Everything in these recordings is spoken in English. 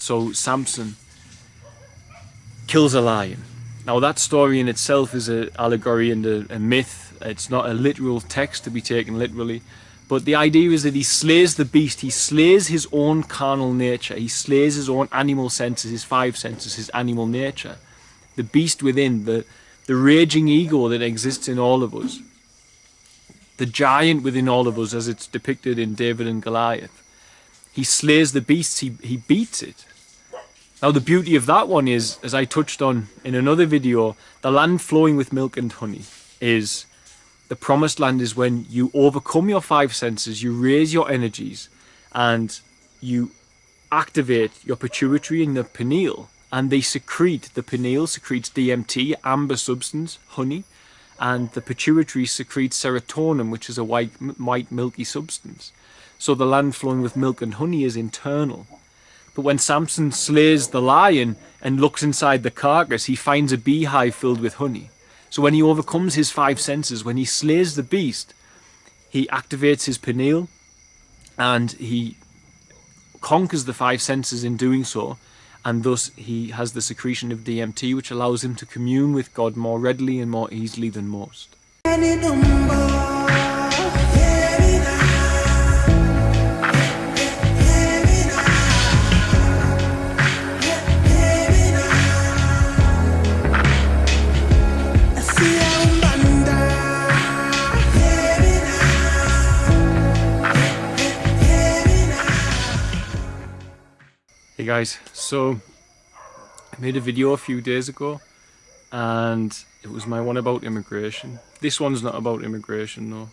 So Samson kills a lion. Now that story in itself is an allegory and a myth. It's not a literal text to be taken literally. But the idea is that he slays the beast. He slays his own carnal nature. He slays his own animal senses, his five senses, his animal nature. The beast within, the raging ego that exists in all of us. The giant within all of us as it's depicted in David and Goliath. He slays the beast, he beats it. Now the beauty of that one is, as I touched on in another video, the land flowing with milk and honey is, the promised land is when you overcome your five senses, you raise your energies and you activate your pituitary and the pineal, and they secrete, the pineal secretes DMT, amber substance, honey, and the pituitary secretes serotonin, which is a white milky substance. So the land flowing with milk and honey is internal. But when Samson slays the lion and looks inside the carcass, he finds a beehive filled with honey. So when he overcomes his five senses, when he slays the beast, he activates his pineal and he conquers the five senses in doing so. And thus he has the secretion of DMT, which allows him to commune with God more readily and more easily than most. Hey guys, so I made a video a few days ago and it was my one about immigration. This one's not about immigration though,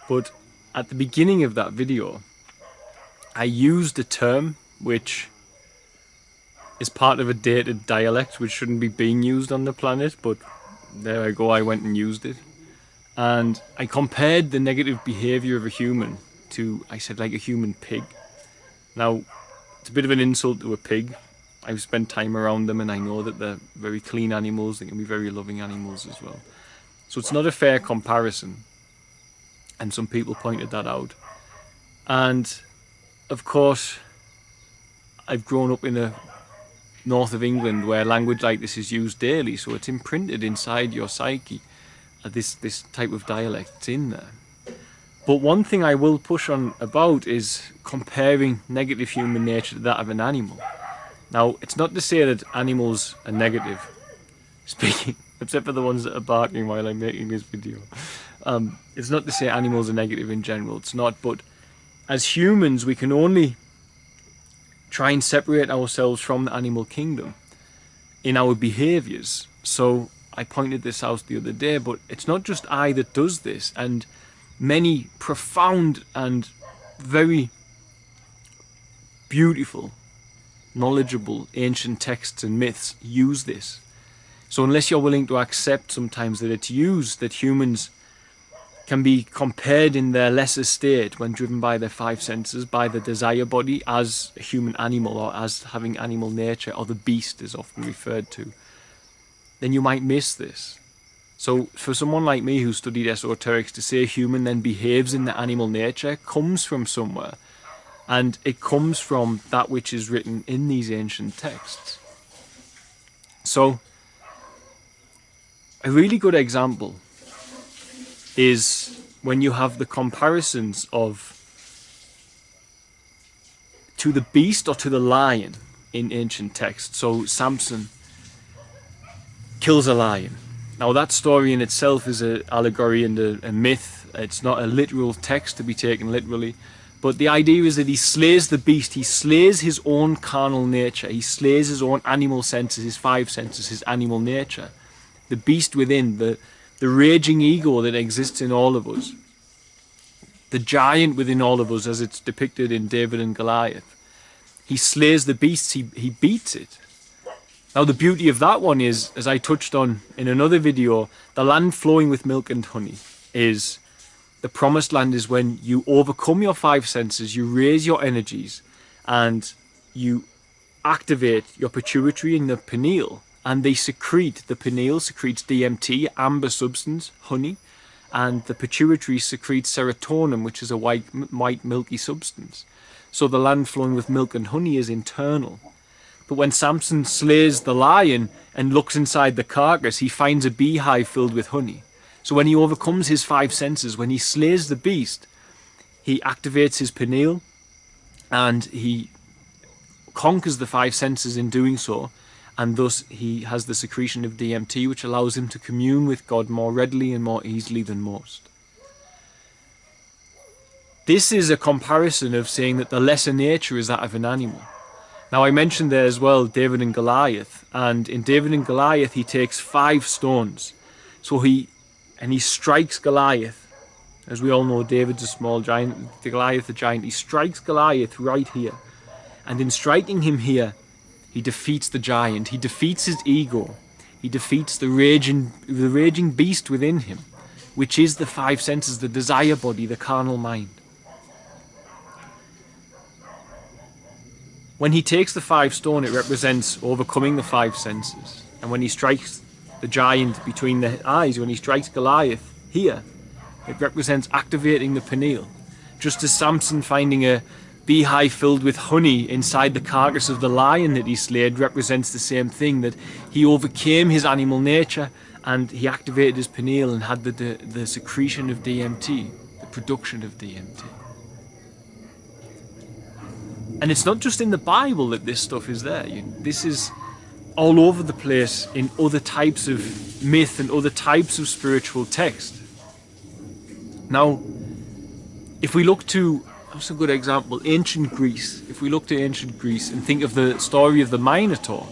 but at the beginning of that video I used a term which is part of a dated dialect which shouldn't be being used on the planet, but there I go, I went and used it. And I compared the negative behaviour of a human to, I said, like a human pig. Now, it's a bit of an insult to a pig. I've spent time around them and I know that they're very clean animals. They can be very loving animals as well. So it's not a fair comparison. And some people pointed that out. And of course, I've grown up in the north of England where language like this is used daily. So it's imprinted inside your psyche. This type of dialect, it's in there. But one thing I will push on about is comparing negative human nature to that of an animal. Now, it's not to say that animals are negative, speaking, except for the ones that are barking while I'm making this video. It's not to say animals are negative in general, it's not, but as humans we can only try and separate ourselves from the animal kingdom in our behaviours. So I pointed this out the other day, but it's not just I that does this, and many profound and very beautiful, knowledgeable ancient texts and myths use this. So unless you're willing to accept sometimes that it's used, that humans can be compared in their lesser state when driven by their five senses, by the desire body as a human animal or as having animal nature, or the beast is often referred to, then you might miss this. So for someone like me who studied esoterics, to say a human then behaves in the animal nature comes from somewhere. And it comes from that which is written in these ancient texts. So a really good example is when you have the comparisons of to the beast or to the lion in ancient texts. So Samson kills a lion. Now that story in itself is an allegory and a myth. It's not a literal text to be taken literally. But the idea is that he slays the beast. He slays his own carnal nature. He slays his own animal senses, his five senses, his animal nature. The beast within, the raging ego that exists in all of us. The giant within all of us as it's depicted in David and Goliath. He slays the beast, he beats it. Now the beauty of that one is, as I touched on in another video, the land flowing with milk and honey is, the promised land is when you overcome your five senses, you raise your energies and you activate your pituitary and the pineal, and they secrete, the pineal secretes DMT, amber substance, honey, and the pituitary secretes serotonin, which is a white milky substance. So the land flowing with milk and honey is internal. But when Samson slays the lion and looks inside the carcass, he finds a beehive filled with honey. So when he overcomes his 5 senses, when he slays the beast, he activates his pineal and he conquers the 5 senses in doing so, and thus he has the secretion of DMT, which allows him to commune with God more readily and more easily than most. This is a comparison of saying that the lesser nature is that of an animal. Now, I mentioned there as well David and Goliath, and in David and Goliath he takes 5 stones. So he strikes Goliath. As we all know, David's a small giant, Goliath a giant. He strikes Goliath right here. And in striking him here, he defeats the giant. He defeats his ego. He defeats the raging beast within him, which is the 5 senses, the desire body, the carnal mind. When he takes the 5 stone, it represents overcoming the 5 senses. And when he strikes the giant between the eyes, when he strikes Goliath here, it represents activating the pineal. Just as Samson finding a beehive filled with honey inside the carcass of the lion that he slayed represents the same thing, that he overcame his animal nature and he activated his pineal and had the secretion of DMT, the production of DMT. And it's not just in the Bible that this stuff is there. This is all over the place in other types of myth and other types of spiritual text. Now, if we look to, that's a good example, ancient Greece. If we look to ancient Greece and think of the story of the Minatour.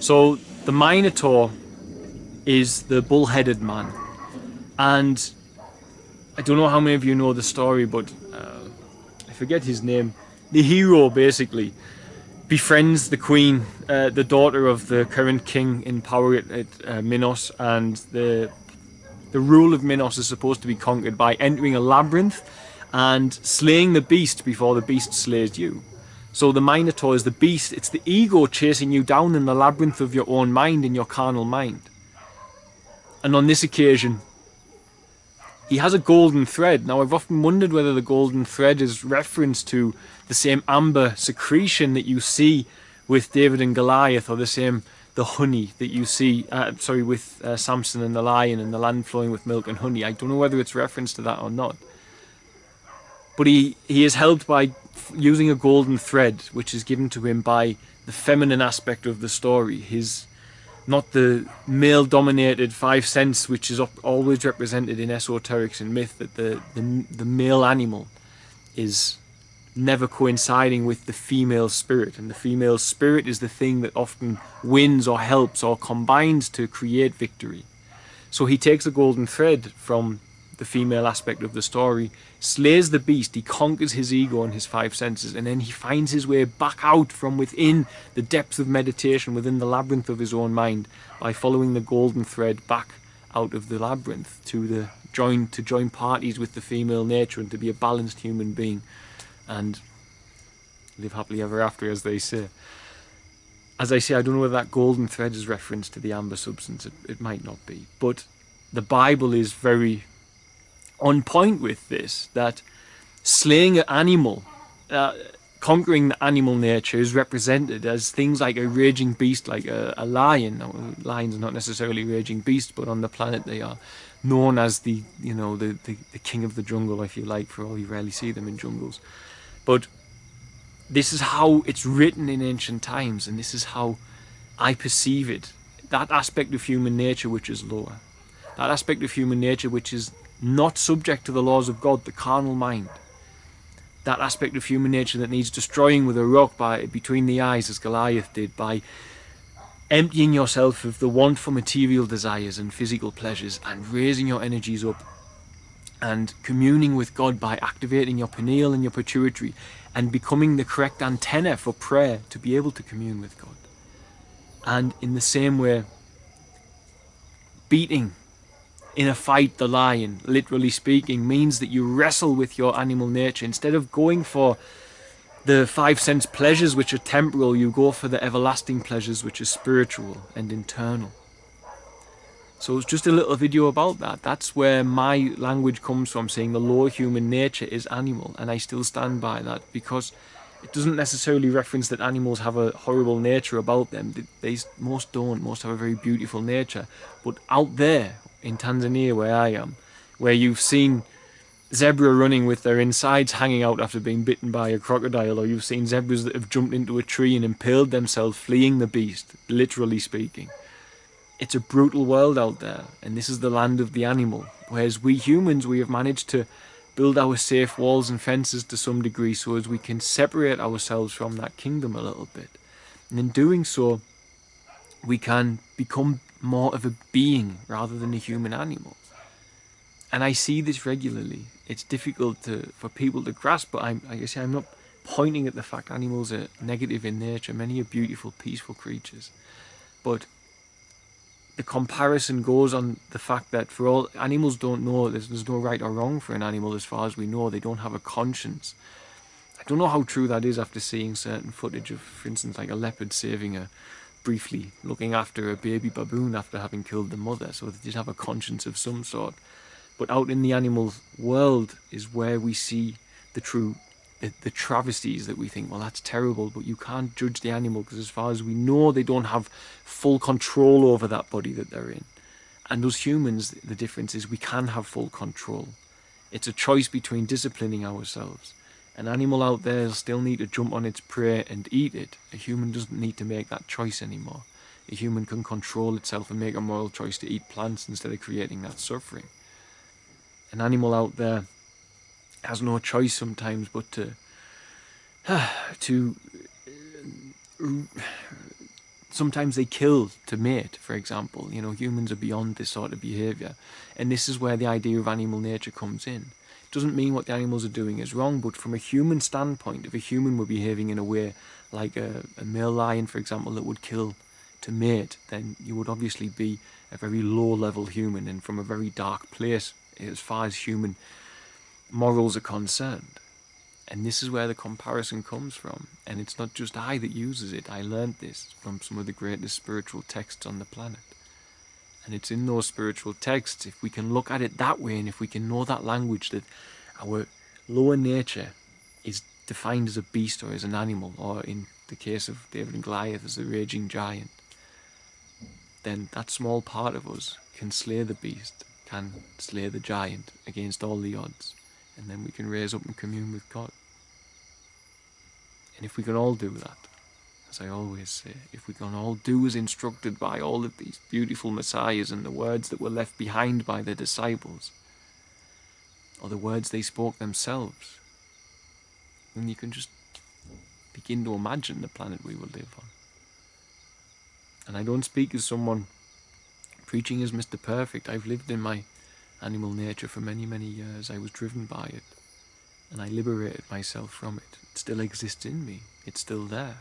So the Minatour is the bull-headed man. And I don't know how many of you know the story, but I forget his name. The hero basically befriends the queen, the daughter of the current king in power at Minos, and the rule of Minos is supposed to be conquered by entering a labyrinth and slaying the beast before the beast slays you. So the Minotaur is the beast, it's the ego chasing you down in the labyrinth of your own mind, in your carnal mind. And on this occasion, he has a golden thread. Now, I've often wondered whether the golden thread is reference to the same amber secretion that you see with David and Goliath, or the honey that you see, with Samson and the lion and the land flowing with milk and honey. I don't know whether it's reference to that or not. But he is helped by using a golden thread, which is given to him by the feminine aspect of the story. Not the male-dominated 5 sense, which is always represented in esoterics and myth, that the male animal is never coinciding with the female spirit, and the female spirit is the thing that often wins or helps or combines to create victory. So he takes a golden thread from the female aspect of the story, slays the beast, he conquers his ego and his 5 senses, and then he finds his way back out from within the depths of meditation, within the labyrinth of his own mind, by following the golden thread back out of the labyrinth to join parties with the female nature and to be a balanced human being and live happily ever after, as they say. As I say, I don't know whether that golden thread is reference to the amber substance. It might not be, but the Bible is very on point with this, that slaying an animal, conquering the animal nature, is represented as things like a raging beast, like a lion. Now, lions are not necessarily raging beasts, but on the planet they are known as the king of the jungle, if you like, for all you rarely see them in jungles. But this is how it's written in ancient times, and this is how I perceive it. That aspect of human nature which is lower, that aspect of human nature which is not subject to the laws of God, the carnal mind, that aspect of human nature that needs destroying with a rock between the eyes, as Goliath did, by emptying yourself of the want for material desires and physical pleasures and raising your energies up and communing with God by activating your pineal and your pituitary and becoming the correct antenna for prayer to be able to commune with God. And in the same way, beating in a fight the lion, literally speaking, means that you wrestle with your animal nature. Instead of going for the 5 sense pleasures which are temporal, you go for the everlasting pleasures which are spiritual and internal. So it's just a little video about that. That's where my language comes from, saying the lower human nature is animal, and I still stand by that, because It doesn't necessarily reference that animals have a horrible nature about them. Most don't. Most have a very beautiful nature. But out there in Tanzania, where I am, where you've seen zebra running with their insides hanging out after being bitten by a crocodile, or you've seen zebras that have jumped into a tree and impaled themselves fleeing the beast, literally speaking. It's a brutal world out there, and this is the land of the animal. Whereas we humans, we have managed to build our safe walls and fences to some degree so as we can separate ourselves from that kingdom a little bit. And in doing so, we can become more of a being rather than a human animal. And I see this regularly. It's difficult for people to grasp, but I'm not pointing at the fact animals are negative in nature. Many are beautiful, peaceful creatures. But the comparison goes on the fact that for all animals don't know, there's no right or wrong for an animal as far as we know. They don't have a conscience. I don't know how true that is after seeing certain footage of, for instance, like a leopard briefly looking after a baby baboon after having killed the mother. So they did have a conscience of some sort. But out in the animal world is where we see the travesties that we think, well, that's terrible, but you can't judge the animal because as far as we know, they don't have full control over that body that they're in. And us humans, the difference is we can have full control. It's a choice between disciplining ourselves. An animal out there will still need to jump on its prey and eat it. A human doesn't need to make that choice anymore. A human can control itself and make a moral choice to eat plants instead of creating that suffering. An animal out there has no choice sometimes but to sometimes they kill to mate, for example. You know, humans are beyond this sort of behaviour, and this is where the idea of animal nature comes in. It doesn't mean what the animals are doing is wrong, but from a human standpoint, if a human were behaving in a way like a male lion, for example, that would kill to mate, then you would obviously be a very low-level human and from a very dark place as far as human morals are concerned. And this is where the comparison comes from. And it's not just I that uses it. I learned this from some of the greatest spiritual texts on the planet. And it's in those spiritual texts, if we can look at it that way, and if we can know that language, that our lower nature is defined as a beast or as an animal, or in the case of David and Goliath, as the raging giant, then that small part of us can slay the beast, can slay the giant against all the odds. And then we can raise up and commune with God. And if we can all do that, as I always say, if we can all do as instructed by all of these beautiful messiahs and the words that were left behind by their disciples, or the words they spoke themselves, then you can just begin to imagine the planet we will live on. And I don't speak as someone preaching as Mr. Perfect. I've lived in my animal nature for many, many years. I was driven by it, and I liberated myself from it. It still exists in me. It's still there.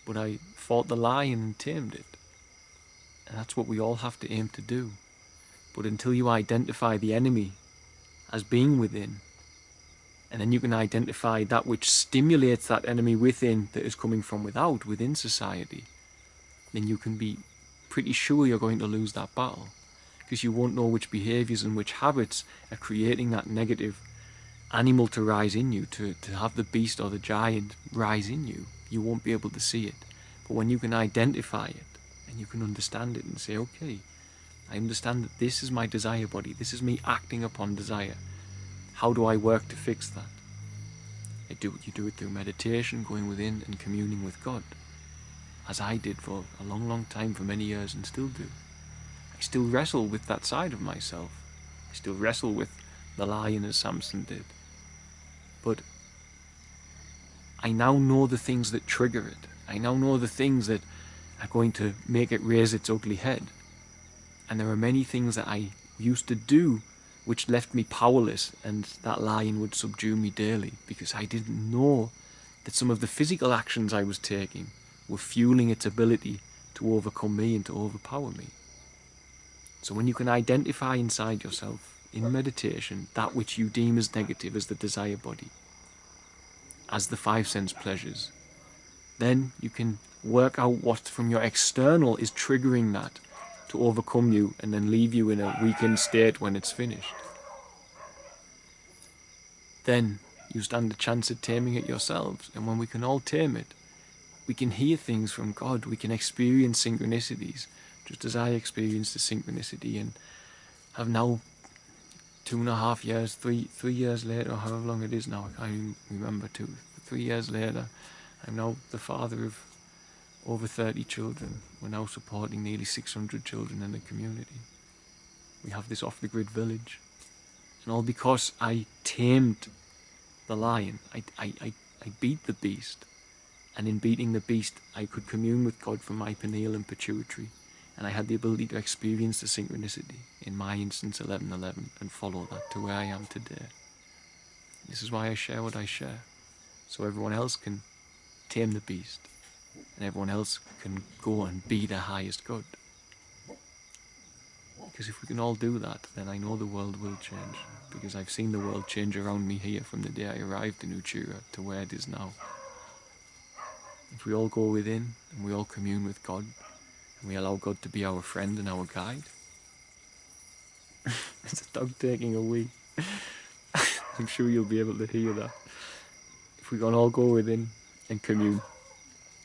But I fought the lion and tamed it. And that's what we all have to aim to do. But until you identify the enemy as being within, and then you can identify that which stimulates that enemy within that is coming from within society, then you can be pretty sure you're going to lose that battle. Because you won't know which behaviours and which habits are creating that negative animal to rise in you, to have the beast or the giant rise in you. You won't be able to see it. But when you can identify it, and you can understand it and say, okay, I understand that this is my desire body, this is me acting upon desire. How do I work to fix that? You do it through meditation, going within and communing with God, as I did for a long, long time, for many years, and still do. I still wrestle with that side of myself. I still wrestle with the lion as Samson did. But I now know the things that trigger it. I now know the things that are going to make it raise its ugly head. And there are many things that I used to do which left me powerless, and that lion would subdue me daily, because I didn't know that some of the physical actions I was taking were fueling its ability to overcome me and to overpower me. So when you can identify inside yourself, in meditation, that which you deem as negative, as the desire body, as the 5 sense pleasures, then you can work out what from your external is triggering that to overcome you and then leave you in a weakened state when it's finished. Then you stand a chance at taming it yourselves. And when we can all tame it, we can hear things from God. We can experience synchronicities, just as I experienced the synchronicity and have now 2.5 years, 3 years later, or however long it is now, I can't even remember, 3 years later, I'm now the father of over 30 children. We're now supporting nearly 600 children in the community. We have this off-the-grid village. And all because I tamed the lion. I beat the beast. And in beating the beast, I could commune with God from my pineal and pituitary. And I had the ability to experience the synchronicity, in my instance 1111, and follow that to where I am today. This is why I share what I share. So everyone else can tame the beast. And everyone else can go and be their highest good. Because if we can all do that, then I know the world will change. Because I've seen the world change around me here from the day I arrived in Uchira to where it is now. If we all go within and we all commune with God, and we allow God to be our friend and our guide. It's a dog taking a wee. I'm sure you'll be able to hear that. If we can all go within and commune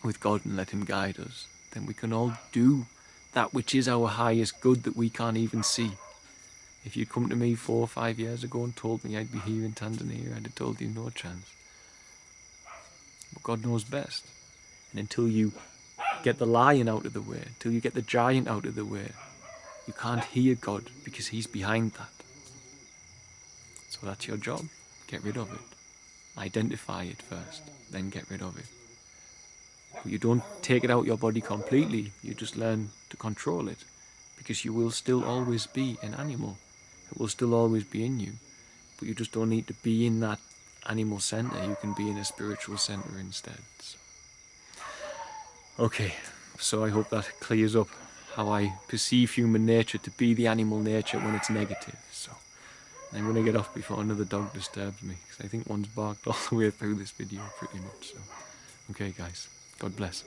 with God and let him guide us, then we can all do that which is our highest good that we can't even see. If you'd come to me 4 or 5 years ago and told me I'd be here in Tanzania, I'd have told you no chance. But God knows best. And until you get the lion out of the way, until you get the giant out of the way, you can't hear God because he's behind that. So that's your job. Get rid of it. Identify it first, then get rid of it. But you don't take it out your body completely, you just learn to control it. Because you will still always be an animal. It will still always be in you. But you just don't need to be in that animal center, you can be in a spiritual center instead. So. Okay, so I hope that clears up how I perceive human nature to be the animal nature when it's negative. So I'm going to get off before another dog disturbs me, because I think one's barked all the way through this video pretty much. So, okay guys, God bless.